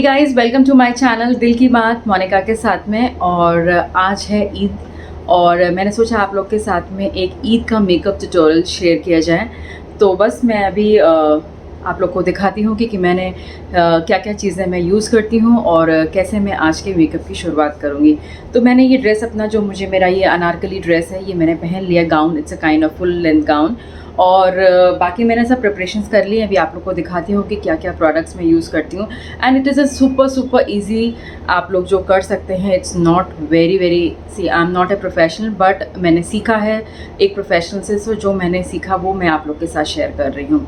Hey guys, welcome to my channel दिल की बात मोनिका के साथ में। और आज है ईद और मैंने सोचा आप लोग के साथ में एक ईद का मेकअप ट्यूटोरियल शेयर किया जाए। तो बस मैं अभी आप लोग को दिखाती हूँ कि मैंने क्या क्या चीज़ें मैं यूज़ करती हूँ और कैसे मैं आज के मेकअप की शुरुआत करूँगी। तो मैंने ये ड्रेस अपना जो मेरा ये अनारकली ड्रेस है, ये मैंने पहन लिया gown. It's a kind of full length gown. और बाकी मैंने सब प्रिपरेशंस कर ली हैं। अभी आप लोग को दिखाती हूँ कि क्या क्या प्रोडक्ट्स मैं यूज़ करती हूँ। And it is a super easy, आप लोग जो कर सकते हैं। It's not very see, I am not a professional, but मैंने सीखा है एक प्रोफेशनल से। सो जो मैंने सीखा वो मैं आप लोग के साथ शेयर कर रही हूँ।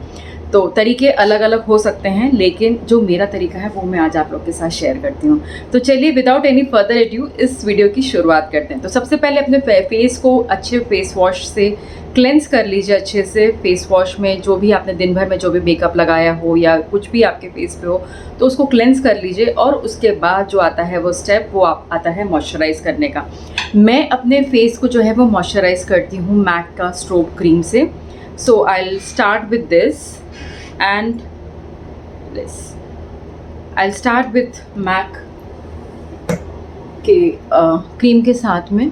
तो तरीके अलग अलग हो सकते हैं, लेकिन जो मेरा तरीका है वो मैं आज आप लोग के साथ शेयर करती हूँ। तो चलिए विदाउट एनी फर्दर एड्यू इस वीडियो की शुरुआत करते हैं। तो सबसे पहले अपने फेस को अच्छे फेस वॉश से क्लेंस कर लीजिए अच्छे से। फेस वॉश में जो भी आपने दिन भर में जो भी मेकअप लगाया हो या कुछ भी आपके फेस पे हो, तो उसको क्लेंस कर लीजिए। और उसके बाद जो आता है वो स्टेप, वो आता है मॉइस्चराइज करने का। मैं अपने फेस को जो है वो मॉइस्चराइज करती हूँ मैक का स्ट्रोब क्रीम से। So I will start with this and this. I will start with Mac के क्रीम के साथ में।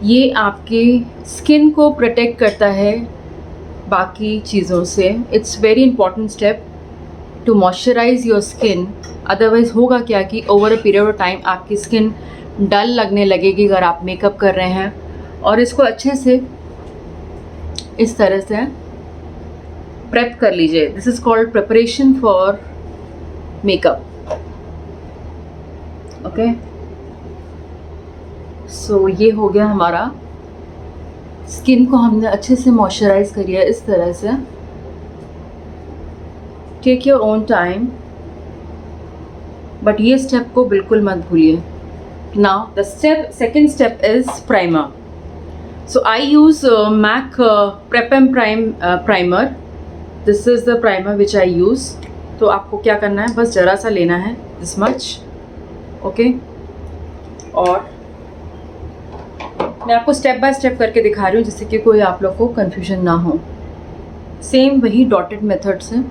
ये आपके स्किन को प्रोटेक्ट करता है बाकी चीज़ों से। It's very important step to moisturise your skin. Otherwise होगा क्या कि over a period of time आपकी स्किन डल लगने लगेगी अगर आप मेकअप कर रहे हैं। और इसको अच्छे से इस तरह से प्रेप कर लीजिए। This is called preparation for makeup. Okay, so ये हो गया हमारा। स्किन को हमने अच्छे से मॉइस्चराइज करिए इस तरह से। Take your own time, but ये स्टेप को बिल्कुल मत भूलिए। Now the second step is primer. So I use MAC prep and primer. This is the primer which I use. तो आपको क्या करना है, बस ज़रा सा लेना है, दिस मच। ओके, और मैं आपको स्टेप बाय स्टेप करके दिखा रही हूँ जिससे कि कोई आप लोग को कन्फ्यूजन ना हो। सेम वही डॉटेड मेथड से।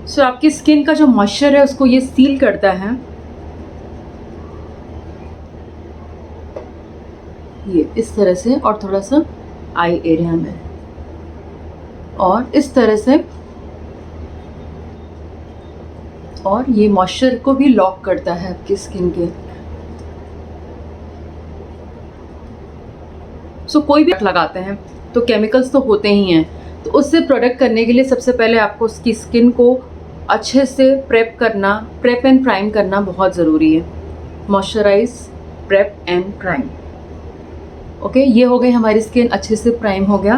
सो आपकी स्किन का जो मॉइस्चर है उसको ये सील करता है। ये इस तरह से, और थोड़ा सा आई एरिया में, और इस तरह से। और ये मॉइस्चर को भी लॉक करता है आपकी स्किन के। सो कोई भी लगाते हैं तो केमिकल्स तो होते ही हैं। तो उससे प्रोटेक्ट करने के लिए सबसे पहले आपको उसकी स्किन को अच्छे से प्रेप एंड प्राइम करना बहुत ज़रूरी है। Moisturise, prep and prime. Okay, ये हो गई हमारी स्किन अच्छे से प्राइम हो गया,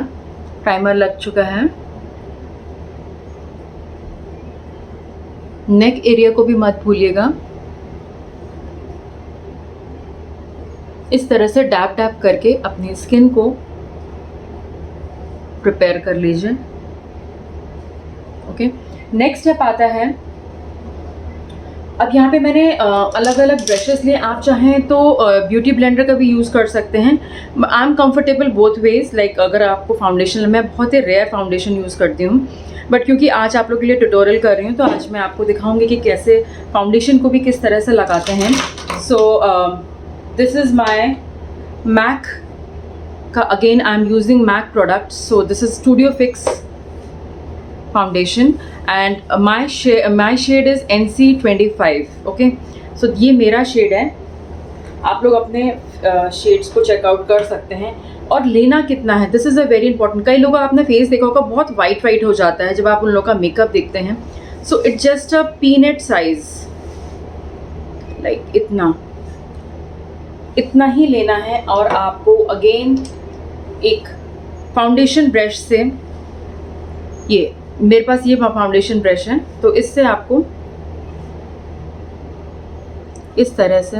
प्राइमर लग चुका है। नेक एरिया को भी मत भूलिएगा। इस तरह से डैप डैप करके अपनी स्किन को प्रिपेयर कर लीजिए। ओके, नेक्स्ट स्टेप आता है। अब यहाँ पे मैंने अलग अलग ब्रशेस लिए। आप चाहें तो ब्यूटी ब्लेंडर का भी यूज़ कर सकते हैं। I am comfortable both ways. Like अगर आपको फाउंडेशन, मैं बहुत ही रेयर फाउंडेशन यूज़ करती हूँ, बट क्योंकि आज आप लोग के लिए ट्यूटोरियल कर रही हूँ तो आज मैं आपको दिखाऊंगी कि कैसे फाउंडेशन को भी किस तरह से लगाते हैं। So this is my Mac का, again I am using Mac product. So this is Studio Fix foundation and my shade is NC25। Okay, so ये मेरा शेड है। आप लोग अपने शेड्स को चेकआउट कर सकते हैं। और लेना कितना है, this is a very important. कई लोगों का आपने फेस देखा होगा बहुत वाइट हो जाता है जब आप उन लोगों का मेकअप देखते हैं। So it's just a peanut size, like इतना ही लेना है। और आपको अगेन एक फाउंडेशन ब्रश से, ये मेरे पास ये फाउंडेशन ब्रश है, तो इससे आपको इस तरह से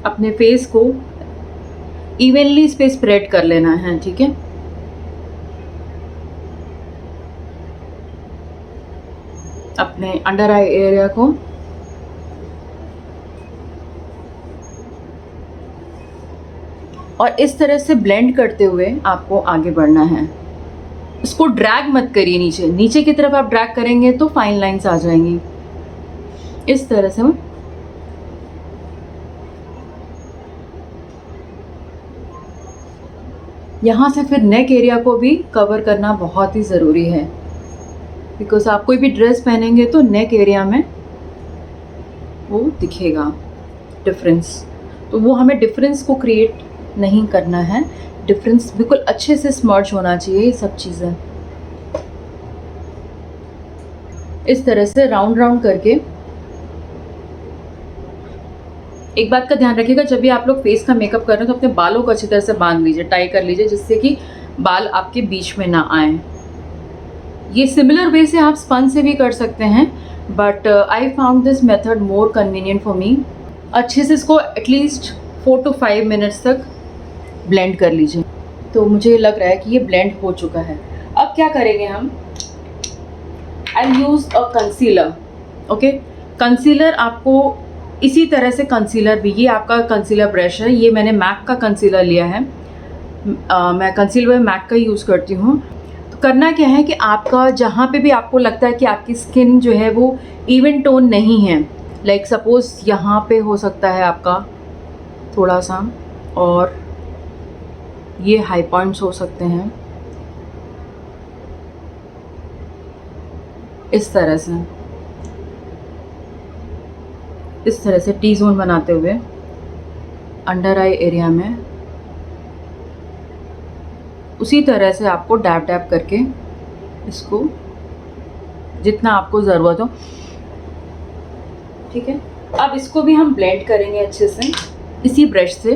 अपने फेस को इवनली इस पे स्प्रेड कर लेना है। ठीक है, अपने अंडर आई एरिया को और इस तरह से ब्लेंड करते हुए आपको आगे बढ़ना है। इसको ड्रैग मत करिए, नीचे नीचे की तरफ आप ड्रैग करेंगे तो फाइन लाइंस आ जाएंगी। इस तरह से यहाँ से फिर नेक एरिया को भी कवर करना बहुत ही ज़रूरी है, बिकॉज आप कोई भी ड्रेस पहनेंगे तो नेक एरिया में वो दिखेगा डिफरेंस। तो वो हमें डिफरेंस को क्रिएट नहीं करना है, डिफरेंस बिल्कुल अच्छे से स्मर्ज होना चाहिए। ये सब चीज़ें इस तरह से राउंड राउंड करके। एक बात का ध्यान रखिएगा, जब भी आप लोग फेस का मेकअप कर रहे हैं तो अपने बालों को अच्छी तरह से बांध लीजिए, टाई कर लीजिए, जिससे कि बाल आपके बीच में ना आए। ये सिमिलर वे से आप स्पन से भी कर सकते हैं, but I found this method more convenient for me. अच्छे से इसको एटलीस्ट 4 to 5 मिनट्स तक ब्लेंड कर लीजिए। तो मुझे लग रहा है कि ये ब्लेंड हो चुका है। अब क्या करेंगे हम, I use a concealer. Okay, concealer आपको इसी तरह से कंसीलर भी, ये आपका कंसीलर ब्रश है, ये मैंने मैक का कंसीलर लिया है। मैं कंसीलर मैक का यूज़ करती हूँ। तो करना क्या है कि आपका जहाँ पे भी आपको लगता है कि आपकी स्किन जो है वो इवन टोन नहीं है, लाइक सपोज़ यहाँ पे हो सकता है आपका थोड़ा सा, और ये हाई पॉइंट्स हो सकते हैं, इस तरह से टी जोन बनाते हुए अंडर आई एरिया में उसी तरह से आपको डैप डैप करके इसको जितना आपको ज़रूरत हो, ठीक है। अब इसको भी हम ब्लेंड करेंगे अच्छे से इसी ब्रश से।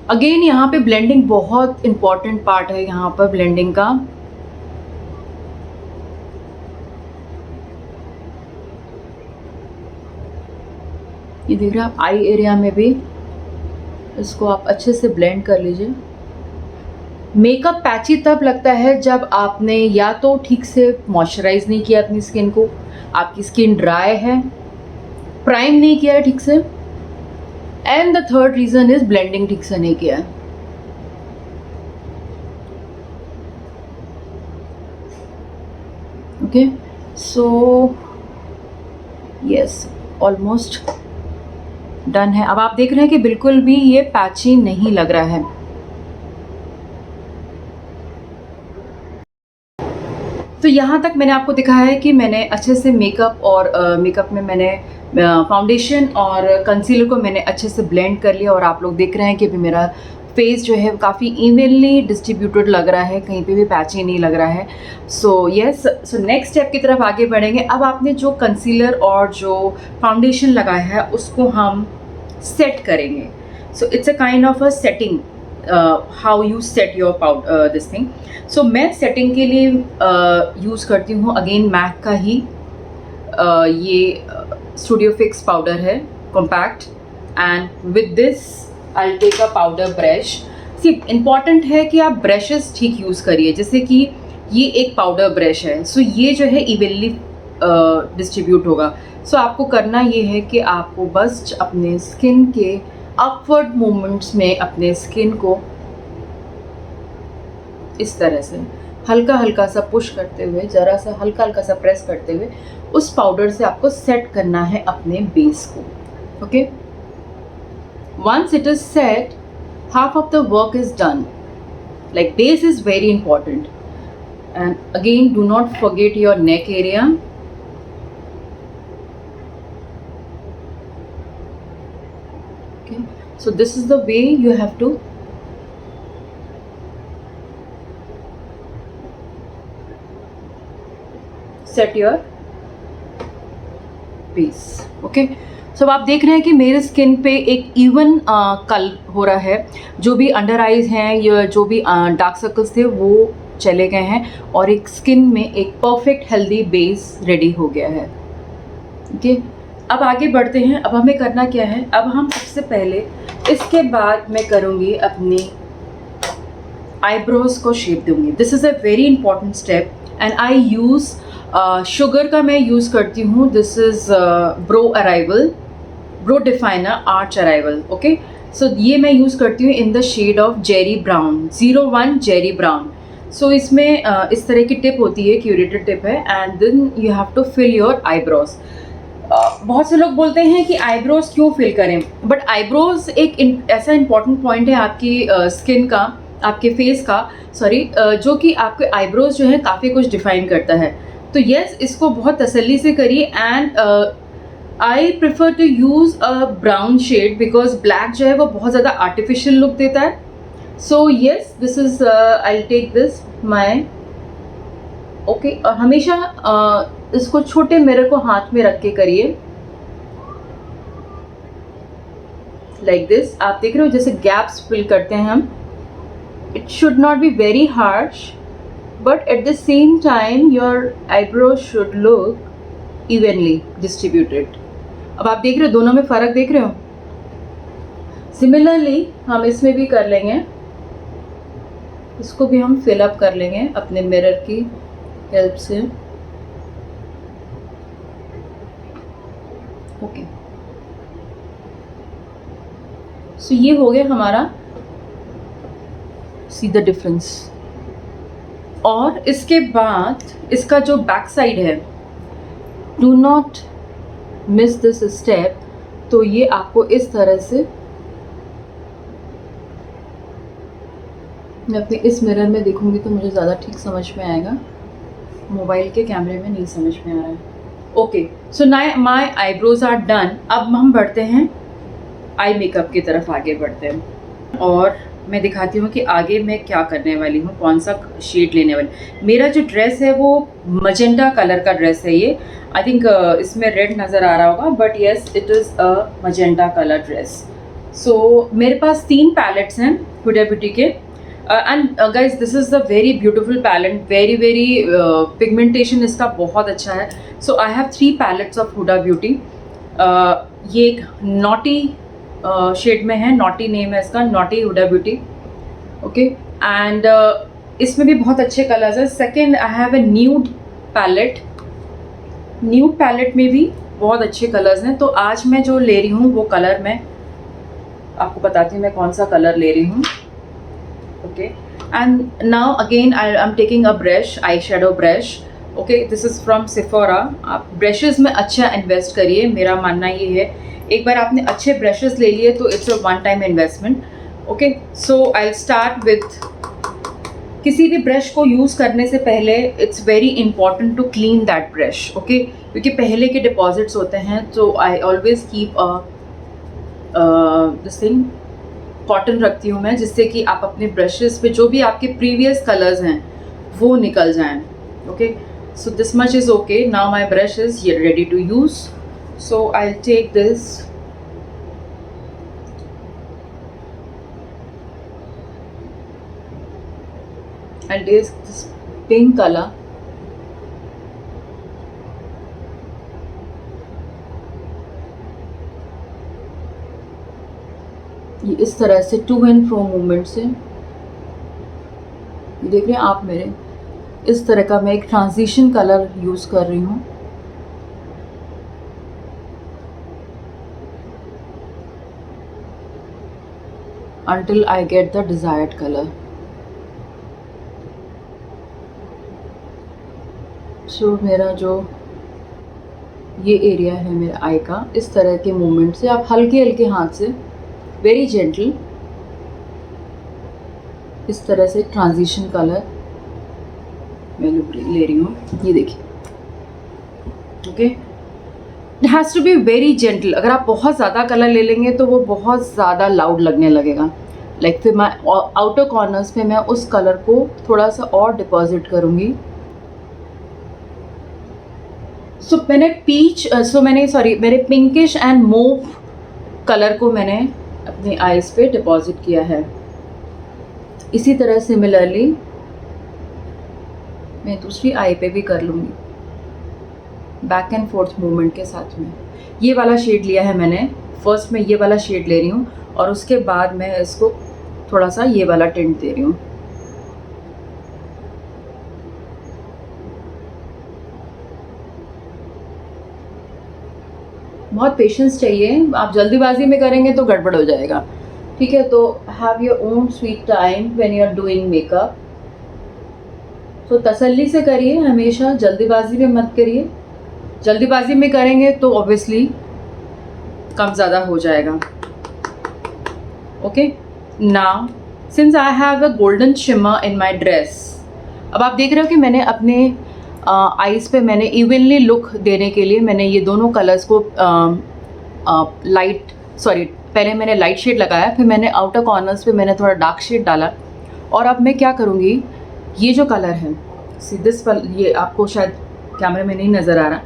अगेन यहाँ पे ब्लेंडिंग बहुत इम्पॉर्टेंट पार्ट है, यहाँ पर ब्लेंडिंग का। ये देख रहे हैं आप, आई एरिया में भी इसको आप अच्छे से ब्लेंड कर लीजिए। मेकअप पैची तब लगता है जब आपने या तो ठीक से मॉइस्चराइज नहीं किया अपनी स्किन को, आपकी स्किन ड्राई है, प्राइम नहीं किया है ठीक से, and the third reason is blending ठीक से नहीं किया है। Okay, so yes, almost done है। अब आप देख रहे हैं कि बिल्कुल भी ये पैची नहीं लग रहा है। तो यहाँ तक मैंने आपको दिखाया है कि मैंने अच्छे से मेकअप और मेकअप में मैंने फाउंडेशन और कंसीलर को मैंने अच्छे से ब्लेंड कर लिया, और आप लोग देख रहे हैं कि अभी मेरा फेस जो है काफ़ी इवनली डिस्ट्रीब्यूटेड लग रहा है, कहीं पे भी पैची नहीं लग रहा है। So yes, so next step की तरफ आगे बढ़ेंगे। अब आपने जो कंसीलर और जो फाउंडेशन लगाया है उसको हम सेट करेंगे। So it's a kind of a setting, how you set your powder this thing. So मैं सेटिंग के लिए यूज़ करती हूँ अगेन मैक का ही ये स्टूडियो फिक्स पाउडर है, compact, and with this I take a powder brush. सी इम्पॉर्टेंट है कि आप ब्रशेस ठीक यूज़ करिए, जैसे कि ये एक पाउडर ब्रश है, सो ये जो है इवनली डिस्ट्रीब्यूट होगा। सो आपको करना ये है कि आपको बस अपने स्किन के अपवर्ड मूवमेंट्स में अपने स्किन को इस तरह से हल्का हल्का सा पुश करते हुए, ज़रा सा हल्का हल्का सा प्रेस करते हुए उस पाउडर से आपको सेट करना है अपने बेस को। Okay, once it is set, half of the work is done. Like, base is very important, and again do not forget your neck area. Okay, so this is the way you have to set your base. Okay, सो आप देख रहे हैं कि मेरे skin पे एक even कल हो रहा है, जो भी अंडर आइज हैं या जो भी डार्क सर्कल्स थे वो चले गए हैं, और एक स्किन में एक परफेक्ट हेल्दी बेस रेडी हो गया है। ओके, अब आगे बढ़ते हैं। अब हमें करना क्या है, अब हम सबसे पहले इसके बाद मैं करूँगी अपनी आईब्रोज को शेप दूँगी। This is a very important step, and I use sugar का मैं यूज़ करती हूँ। This is brow arrival, brow definer arch arrival. Okay, so ये मैं यूज़ करती हूँ in the shade of Jerry brown, 01 Jerry brown. So इसमें इस तरह की टिप होती है, क्यूरेटेड टिप है, and then you have to fill your eyebrows. बहुत से लोग बोलते हैं कि आईब्रोज क्यों फिल करें, बट आईब्रोज एक ऐसा इंपॉर्टेंट पॉइंट है आपकी स्किन का, आपके फेस का, सॉरी, जो कि आपके आईब्रोज जो है काफ़ी कुछ डिफाइन करता है। तो यस, इसको बहुत तसल्ली से करिए, and I prefer to use a brown shade because black जो है वो बहुत ज़्यादा आर्टिफिशियल लुक देता है। So yes, this is I take this my okay. हमेशा इसको छोटे मिरर को हाथ में रख के करिए, लाइक दिस। आप देख रहे हो जैसे गैप्स फिल करते हैं हम। It should not be very harsh, but at the same time your eyebrow should look evenly distributed. अब आप देख रहे हो दोनों में फ़र्क देख रहे हो। सिमिलरली हम इसमें भी कर लेंगे, इसको भी हम फिल अप कर लेंगे अपने मिरर की हेल्प से। ओके, सो ये हो गया हमारा, सी द डिफरेंस। और इसके बाद इसका जो बैक साइड है, do not miss this step. तो ये आपको इस तरह से, मैं अपने इस मिरर में देखूंगी तो मुझे ज़्यादा ठीक समझ में आएगा, मोबाइल के कैमरे में नहीं समझ में आ रहा है। Okay, so now my eyebrows are done. अब हम बढ़ते हैं आई मेकअप की तरफ, आगे बढ़ते हैं और मैं दिखाती हूँ कि आगे मैं क्या करने वाली हूँ, कौन सा शेड लेने वाली। मेरा जो ड्रेस है वो मजेंडा कलर का ड्रेस है ये। आई थिंक इसमें रेड नज़र आ रहा होगा, but yes it is a magenta colour dress. So मेरे पास 3 पैलेट्स हैं हुडा ब्यूटी के, and guys this is the very beautiful palette, very pigmentation इसका बहुत अच्छा है। So I have 3 palettes of Huda Beauty. ये एक नॉटी शेड में है, नॉटी नेम है इसका, naughty Huda Beauty. Okay, and इसमें भी बहुत अच्छे कलर्स हैं। Second I have a nude palette, nude palette में भी बहुत अच्छे कलर्स हैं। तो आज मैं जो ले रही हूँ वो कलर मैं आपको बताती हूँ मैं कौन सा कलर ले रही हूँ। Okay, and now again I am taking a brush, eye shadow brush. Okay, this is from Sephora. आप ब्रशेज़ में अच्छा इन्वेस्ट करिए, मेरा मानना ये है। एक बार आपने अच्छे ब्रशेज़ ले लिए तो it's a one time investment. Okay, so I start with, किसी भी ब्रश को यूज़ करने से पहले it's very important to clean that brush. Okay, क्योंकि पहले के डिपॉजिट्स होते हैं, तो I always keep this thing, cotton रखती हूँ मैं, जिससे कि आप अपने ब्रशेस पे जो भी आपके प्रीवियस कलर्स हैं वो निकल जाएं। Okay, so this much is okay. Now my brush is ready to use, so I take this and this pink color. ये इस तरह से टू एंड फ्रो मूवमेंट से, देख रहे हैं आप मेरे, इस तरह का मैं एक ट्रांजिशन कलर यूज़ कर रही हूँ। until I get the desired color. सो मेरा जो ये एरिया है मेरे आई का, इस तरह के मूवमेंट से आप हल्के हल्के हाथ से, वेरी जेंटल, इस तरह से ट्रांजिशन कलर मैं ले रही हूँ। ये देखिए, okay, it has to be very gentle. अगर आप बहुत ज़्यादा कलर ले लेंगे तो वो बहुत ज़्यादा लाउड लगने लगेगा। लाइक फिर मैं आउटर कॉर्नर्स पे मैं उस कलर को थोड़ा सा और डिपॉजिट करूँगी। मेरे पिंकिश एंड मूव कलर को मैंने अपने आईज पे डिपॉजिट किया है। इसी तरह सिमिलरली मैं दूसरी आई पे भी कर लूँगी, बैक एंड फोर्थ मूवमेंट के साथ में। ये वाला शेड लिया है मैंने, फर्स्ट मैं ये वाला शेड ले रही हूँ और उसके बाद मैं इसको थोड़ा सा ये वाला टिंट दे रही हूँ। बहुत पेशेंस चाहिए, आप जल्दीबाजी में करेंगे तो गड़बड़ हो जाएगा, ठीक है। तो have your own sweet time when you are doing makeup. तो तसल्ली से करिए, हमेशा जल्दीबाजी में मत करिए। जल्दीबाजी में करेंगे तो ऑब्वियसली कम ज़्यादा हो जाएगा। Okay, now since I have a golden shimmer in my dress, अब आप देख रहे हो कि मैंने अपने आईज़ पे मैंने इवनली लुक देने के लिए मैंने ये दोनों कलर्स को पहले मैंने लाइट शेड लगाया, फिर मैंने आउटर कॉर्नर्स पे मैंने थोड़ा डार्क शेड डाला। और अब मैं क्या करूँगी, ये जो कलर है दिस, ये आपको शायद कैमरे में नहीं नज़र आ रहा,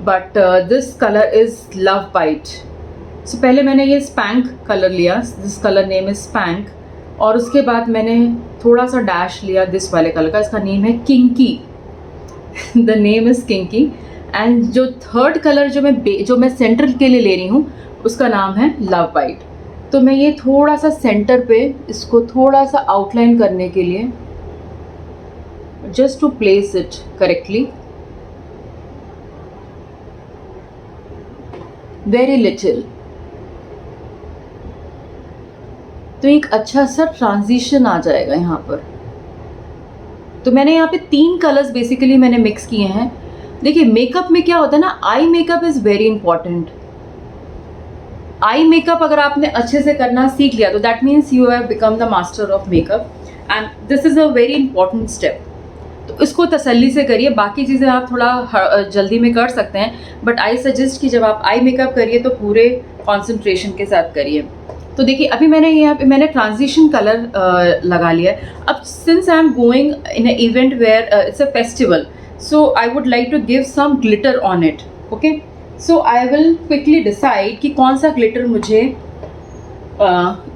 but this colour is love bite. So पहले मैंने ये स्पैंक कलर लिया, this colour name is spank, और उसके बाद मैंने थोड़ा सा डैश लिया दिस वाले कलर का, इसका नेम है kinky. The name is kinky. And जो थर्ड कलर जो मैं सेंटर के लिए ले रही हूँ उसका नाम है लव बाइट। तो मैं ये थोड़ा सा सेंटर पे इसको थोड़ा सा आउटलाइन करने के लिए, just to place it correctly, very little, तो एक अच्छा सा ट्रांजिशन आ जाएगा यहाँ पर। तो मैंने यहाँ पे 3 कलर्स बेसिकली मैंने मिक्स किए हैं। देखिए मेकअप में क्या होता है ना, eye makeup is very important. Eye makeup अगर आपने अच्छे से करना सीख लिया तो that means you have become the master of makeup, and this is a very important step. तो इसको तसल्ली से करिए, बाकी चीज़ें आप थोड़ा जल्दी में कर सकते हैं, बट आई सजेस्ट कि जब आप आई मेकअप करिए तो पूरे कॉन्सेंट्रेशन के साथ करिए। तो देखिए अभी मैंने यहाँ पे मैंने ट्रांजिशन कलर लगा लिया है। अब since I am going in a event where it's a festival, so I would like to give some glitter on it. Okay, so I will quickly decide कि कौन सा ग्लिटर मुझे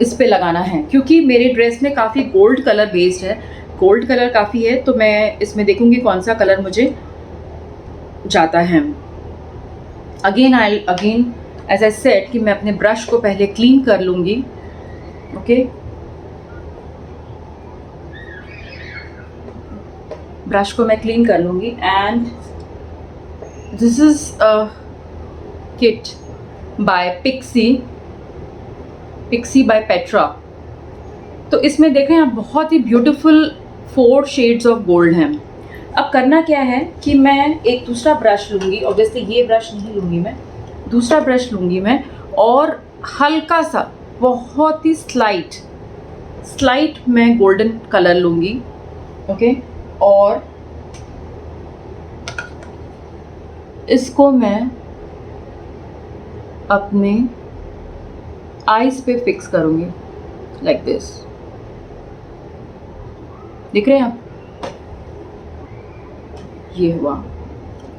इस पे लगाना है, क्योंकि मेरे ड्रेस में काफ़ी गोल्ड कलर बेस्ड है, गोल्ड कलर काफ़ी है, तो मैं इसमें देखूंगी कौन सा कलर मुझे जाता है। अगेन एज आई सेड कि मैं अपने ब्रश को पहले क्लीन कर लूँगी। ओके, ब्रश को मैं क्लीन कर लूँगी। And this is a kit by Pixie by Petra. तो इसमें देखें आप बहुत ही ब्यूटीफुल 4 शेड्स ऑफ गोल्ड हैं। अब करना क्या है कि मैं एक दूसरा ब्रश लूँगी, ऑब्वियसली ये ब्रश नहीं लूँगी मैं, दूसरा ब्रश लूँगी मैं, और हल्का सा बहुत ही स्लाइट मैं गोल्डन कलर लूँगी। ओके, और इसको मैं अपने आईज पे फिक्स करूँगी लाइक दिस। दिख रहे हैं आप, ये हुआ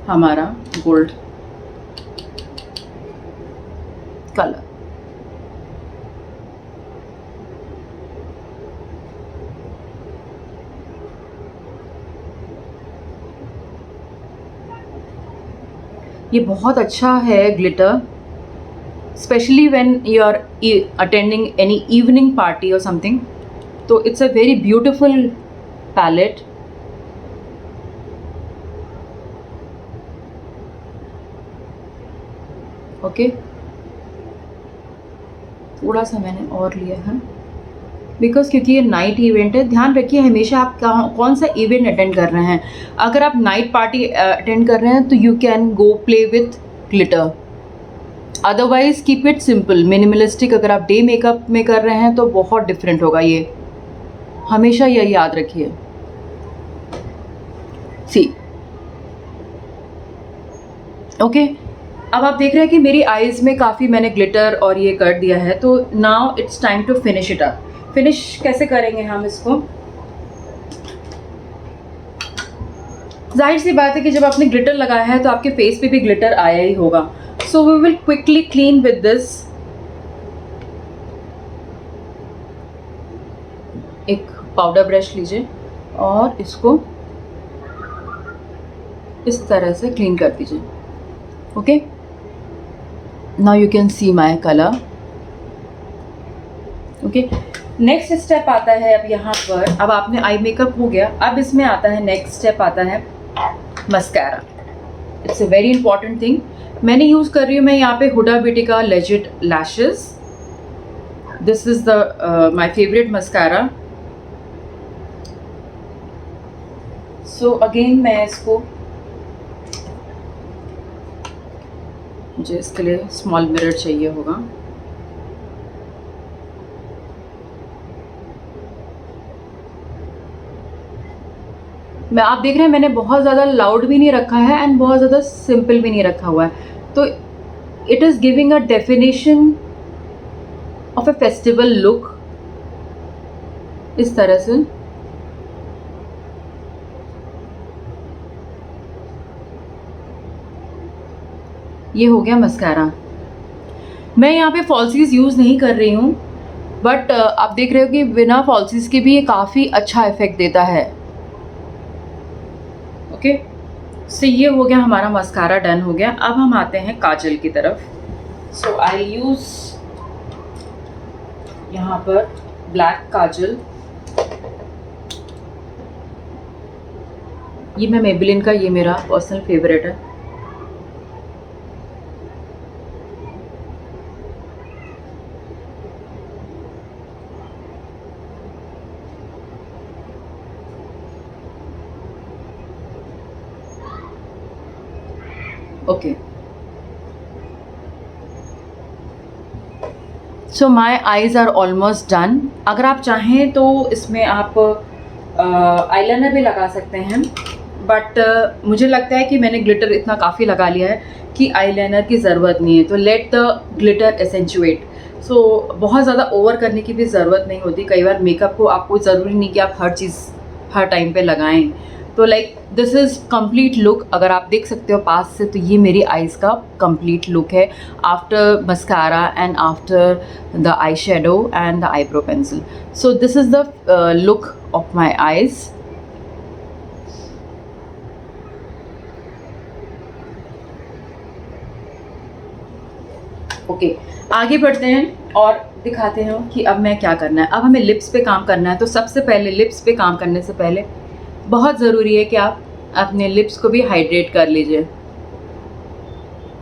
हमारा गोल्ड कलर। ये बहुत अच्छा है glitter, especially when you are attending any evening party और समथिंग। तो it's a very beautiful palette. Okay, थोड़ा सा मैंने और लिया है बिकॉज क्योंकि ये नाइट इवेंट है। ध्यान रखिए हमेशा आप कौन सा इवेंट अटेंड कर रहे हैं। अगर आप नाइट पार्टी अटेंड कर रहे हैं तो you can go play with glitter, otherwise keep it simple minimalistic. अगर आप डे मेकअप में कर रहे हैं तो बहुत डिफरेंट होगा, ये हमेशा यही याद रखिए। सी ओके, अब आप देख रहे हैं कि मेरी आईज में काफ़ी मैंने ग्लिटर और ये कर दिया है। तो now it's time to finish it up. Finish कैसे करेंगे हम इसको, जाहिर सी बात है कि जब आपने ग्लिटर लगाया है तो आपके फेस पे भी ग्लिटर आया ही होगा। So we will quickly clean with this. एक पाउडर ब्रश लीजिए और इसको इस तरह से क्लीन कर दीजिए। Okay, now you can see my colour. Okay, next step आता है अब यहाँ पर, अब आपने आई मेकअप हो गया, अब इसमें आता है नेक्स्ट स्टेप आता है mascara. It's a very important thing. मैंने यूज़ कर रही हूँ मैं यहाँ पे हुडा ब्यूटी का legit lashes. This is the my favourite mascara. So again मैं इसको, मुझे इसके लिए स्मॉल मिरर चाहिए होगा। मैं, आप देख रहे हैं मैंने बहुत ज़्यादा लाउड भी नहीं रखा है एंड बहुत ज़्यादा सिंपल भी नहीं रखा हुआ है, तो it is giving a definition of A festival look इस तरह से। ये हो गया मस्कारा। मैं यहाँ पे फॉल्सीज यूज़ नहीं कर रही हूँ, बट आप देख रहे हो कि बिना फॉल्सीज के भी ये काफ़ी अच्छा इफेक्ट देता है। ओके, सो ये हो गया हमारा मस्कारा डन हो गया। अब हम आते हैं काजल की तरफ। सो आई यूज़ यहाँ पर ब्लैक काजल। ये मैं मेबेलिन का, ये मेरा पर्सनल फेवरेट है। Okay, so my eyes are almost done. अगर आप चाहें तो इसमें आप आईलाइनर भी लगा सकते हैं, बट मुझे लगता है कि मैंने ग्लिटर इतना काफ़ी लगा लिया है कि आईलाइनर की ज़रूरत नहीं है। तो लेट द ग्लिटर एसेंचुएट। सो बहुत ज़्यादा ओवर करने की भी ज़रूरत नहीं होती। कई बार मेकअप को आपको ज़रूरी नहीं कि आप हर चीज़ हर टाइम पे लगाएं। तो like this is complete look. अगर आप देख सकते हो पास से, तो ये मेरी आईज़ का कंप्लीट लुक है after mascara and after the eye shadow and the eyebrow pencil. So this is the look of my eyes. Okay, आगे बढ़ते हैं और दिखाते हैं कि अब मैं क्या करना है। अब हमें लिप्स पे काम करना है। तो सबसे पहले लिप्स पे काम करने से पहले बहुत ज़रूरी है कि आप अपने लिप्स को भी हाइड्रेट कर लीजिए।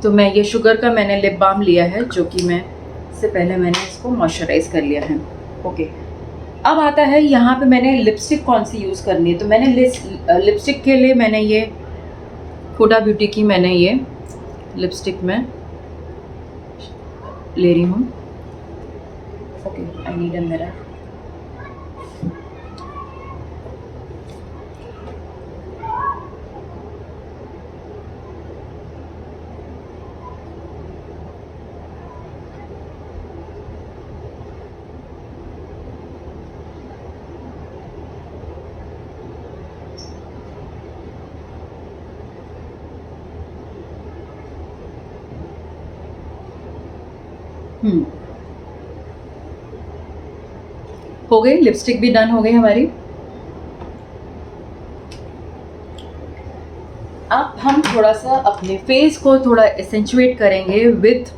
तो मैं ये शुगर का मैंने लिप बाम लिया है, जो कि मैं इससे पहले मैंने इसको मॉइस्चराइज कर लिया है। ओके, अब आता है यहाँ पे मैंने लिपस्टिक कौन सी यूज़ करनी है। तो मैंने लिपस्टिक के लिए मैंने ये हुडा ब्यूटी की मैंने ये लिपस्टिक में ले रही हूँ। Okay, I need a mirror. हो गई, लिपस्टिक भी डन हो गई हमारी। अब हम थोड़ा सा अपने फेस को थोड़ा एसेंचुएट करेंगे with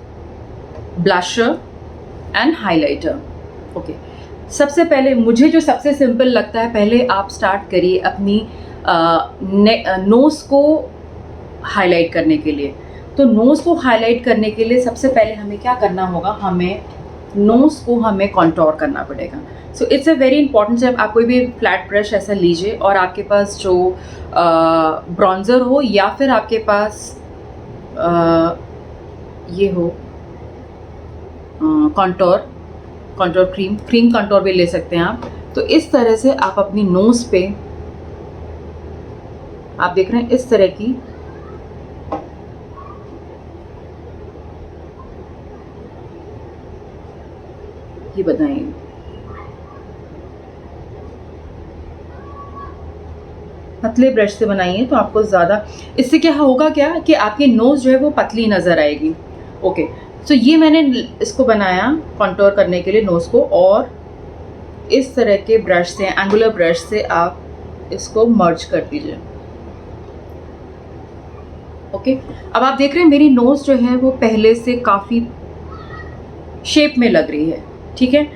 blusher and highlighter. Okay, सबसे पहले मुझे जो सबसे सिंपल लगता है, पहले आप स्टार्ट करिए अपनी नोज़ को हाईलाइट करने के लिए। तो नोज़ को हाईलाइट करने के लिए सबसे पहले हमें क्या करना होगा, हमें नोज़ को हमें कॉन्टोर करना पड़ेगा। सो it's a very important step. आप कोई भी फ्लैट ब्रश ऐसा लीजिए और आपके पास जो ब्रॉन्ज़र हो या फिर आपके पास ये हो कॉन्टोर क्रीम कॉन्टोर भी ले सकते हैं आप। तो इस तरह से आप अपनी नोज़ पे, आप देख रहे हैं इस तरह की ये बताइए, पतले ब्रश से बनाइए तो आपको ज़्यादा, इससे क्या होगा क्या कि आपकी नोज़ जो है वो पतली नज़र आएगी। ओके, सो ये मैंने इसको बनाया कॉन्टोर करने के लिए नोज़ को, और इस तरह के ब्रश से, एंगुलर ब्रश से आप इसको मर्ज कर दीजिए। ओके, अब आप देख रहे हैं मेरी नोज़ जो है वो पहले से काफ़ी शेप में लग रही है। ठीक है,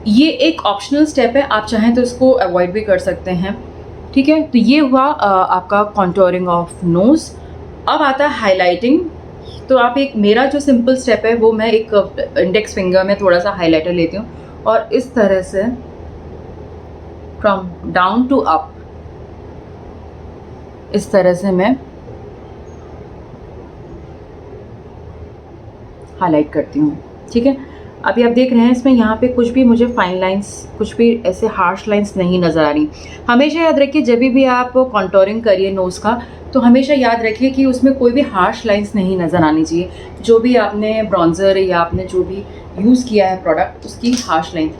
ये एक ऑप्शनल स्टेप है, आप चाहें तो इसको अवॉइड भी कर सकते हैं। ठीक है, तो ये हुआ आपका कॉन्टोरिंग ऑफ नोज़। अब आता है हाइलाइटिंग। तो आप एक, मेरा जो सिंपल स्टेप है वो मैं एक इंडेक्स फिंगर में थोड़ा सा हाइलाइटर लेती हूँ और इस तरह से फ्रॉम डाउन टू अप इस तरह से मैं हाईलाइट करती हूँ। ठीक है, अभी आप देख रहे हैं इसमें यहाँ पे कुछ भी मुझे फाइन लाइंस, कुछ भी ऐसे हार्श लाइंस नहीं नज़र आ रही। हमेशा याद रखिए जब भी आप कॉन्टोरिंग करिए नोज़ का, तो हमेशा याद रखिए कि उसमें कोई भी हार्श लाइंस नहीं नज़र आनी चाहिए। जो भी आपने ब्रॉन्ज़र या आपने जो भी यूज़ किया है प्रोडक्ट, उसकी हार्श लाइन।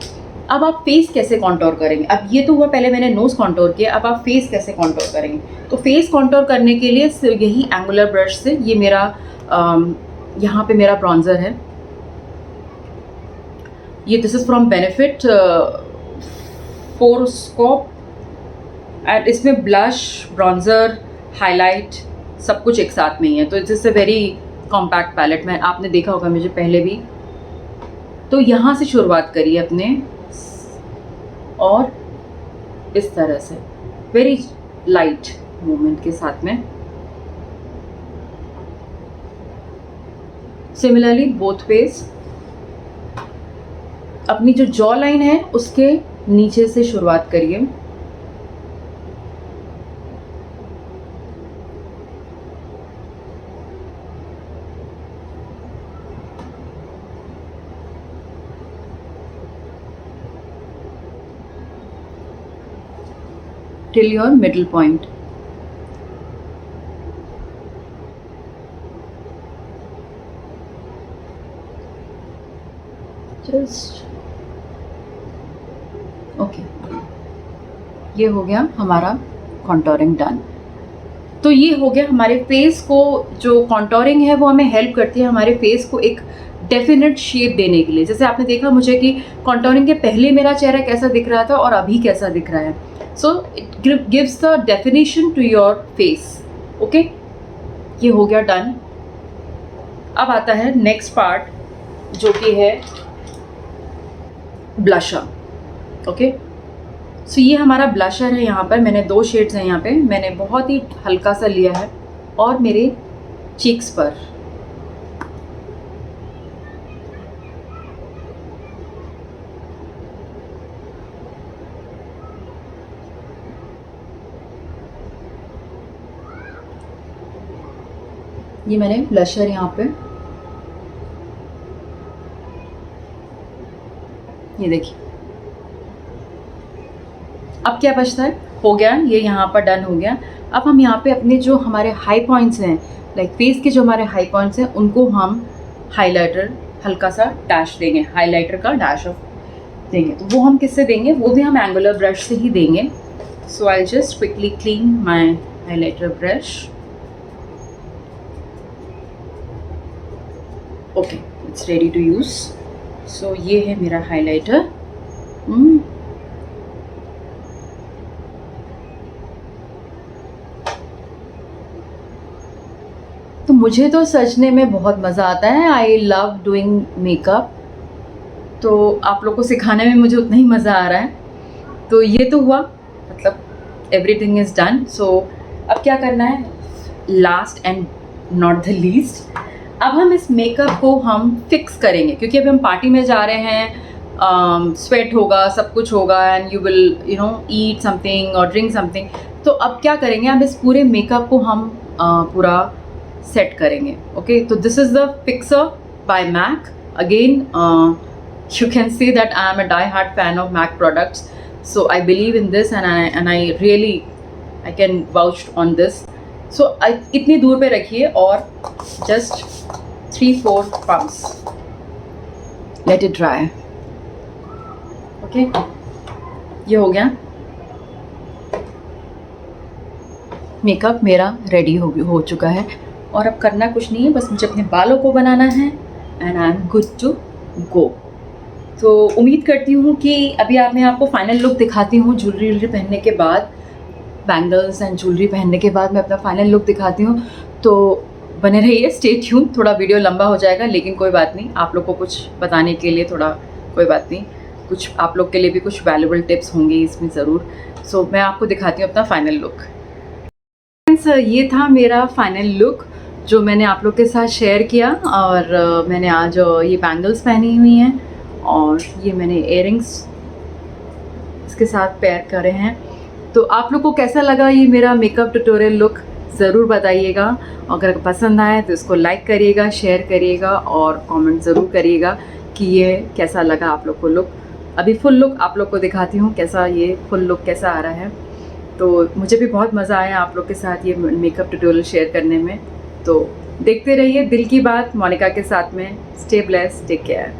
अब आप फेस कैसे कॉन्टोर करेंगे? अब ये तो हुआ, पहले मैंने नोज़ कॉन्टोर किया, अब आप फेस कैसे कॉन्टोर करेंगे? तो फेस कॉन्टोर करने के लिए यही एंगुलर ब्रश से, ये मेरा यहाँ पे मेरा ब्रॉन्ज़र है, ये this is from Benefit fourscope, and इसमें ब्लश, ब्रॉन्ज़र, हाईलाइट सब कुछ एक साथ में ही है। तो it's a very compact palette. में आपने देखा होगा मुझे पहले भी। तो यहाँ से शुरुआत करिए अपने, और इस तरह से वेरी लाइट मूवमेंट के साथ में। सिमिलरली बोथ वेज अपनी जो जॉ लाइन है उसके नीचे से शुरुआत करिए। till your middle point. Just okay. ये हो गया हमारा कॉन्टोरिंग डन। तो ये हो गया हमारे फेस को, जो कॉन्टोरिंग है वो हमें हेल्प करती है हमारे फेस को एक डेफिनेट शेप देने के लिए। जैसे आपने देखा मुझे कि कॉन्टोरिंग के पहले मेरा चेहरा कैसा दिख रहा था और अभी कैसा दिख रहा है। So it gives the definition to your face. Okay, ये हो गया डन। अब आता है नेक्स्ट पार्ट जो कि है ब्लशर। ओके, सो ये हमारा ब्लशर है। यहाँ पर मैंने 2 शेड्स हैं। यहाँ पे मैंने बहुत ही हल्का सा लिया है और मेरे चीक्स पर ये मैंने ब्लशर यहाँ पे, ये देखिए। अब क्या बचता है, हो गया ये यहाँ पर डन हो गया। अब हम यहाँ पे अपने जो हमारे हाई पॉइंट्स हैं, लाइक फेस के जो हमारे हाई पॉइंट्स हैं, उनको हम हाइलाइटर हल्का सा डैश देंगे, हाइलाइटर का डैश ऑफ देंगे। तो वो हम किससे देंगे, वो भी हम एंगुलर ब्रश से ही देंगे। So I just quickly clean my highlighter brush. Okay, it's ready to use. So ये है मेरा हाइलाइटर। तो मुझे तो सजने में बहुत मज़ा आता है। I love doing makeup. तो आप लोग को सिखाने में मुझे उतना ही मज़ा आ रहा है। तो ये तो हुआ, मतलब एवरीथिंग इज़ डन। सो अब क्या करना है, last and not the least, अब हम इस मेकअप को हम फिक्स करेंगे, क्योंकि अभी हम पार्टी में जा रहे हैं, स्वेट होगा, सब कुछ होगा, and you will eat something और ड्रिंक समथिंग। तो अब क्या करेंगे, अब इस पूरे मेकअप को हम पूरा सेट करेंगे। ओके, तो this is the fixer by MAC. Again you can see that I am a die-hard fan of MAC products, so I believe in this and I really I can vouch on this. So इतनी दूर पे रखिए और just 3-4 pumps, let it dry. Okay, ये हो गया, makeup मेरा ready हो चुका है। और अब करना कुछ नहीं है, बस मुझे अपने बालों को बनाना है and I am good to go. तो उम्मीद करती हूँ कि अभी मैं आपको फाइनल लुक दिखाती हूँ ज्वेलरी पहनने के बाद, बैंगल्स एंड ज्वेलरी पहनने के बाद मैं अपना फाइनल लुक दिखाती हूँ। तो बने रहिए, स्टे ट्यून। थोड़ा वीडियो लंबा हो जाएगा लेकिन कोई बात नहीं, आप लोग को कुछ बताने के लिए थोड़ा, कोई बात नहीं, कुछ आप लोग के लिए भी कुछ वैल्यूबल टिप्स होंगे इसमें ज़रूर। सो मैं आपको दिखाती हूँ अपना फाइनल लुक। ये था मेरा फाइनल लुक। जो मैंने आप लोग के साथ शेयर किया। और मैंने आज ये बैंगल्स पहनी हुई हैं और ये मैंने इयररिंग्स इसके साथ पेयर करे हैं। तो आप लोग को कैसा लगा ये मेरा मेकअप ट्यूटोरियल लुक, ज़रूर बताइएगा। अगर पसंद आए तो इसको लाइक करिएगा, शेयर करिएगा और कमेंट ज़रूर करिएगा कि ये कैसा लगा आप लोग को लुक। अभी फुल लुक आप लोग को दिखाती हूँ कैसा ये फुल लुक कैसा आ रहा है। तो मुझे भी बहुत मज़ा आया आप लोग के साथ ये मेकअप ट्यूटोरियल शेयर करने में। तो देखते रहिए दिल की बात मोनिका के साथ में। Stay blessed, take care.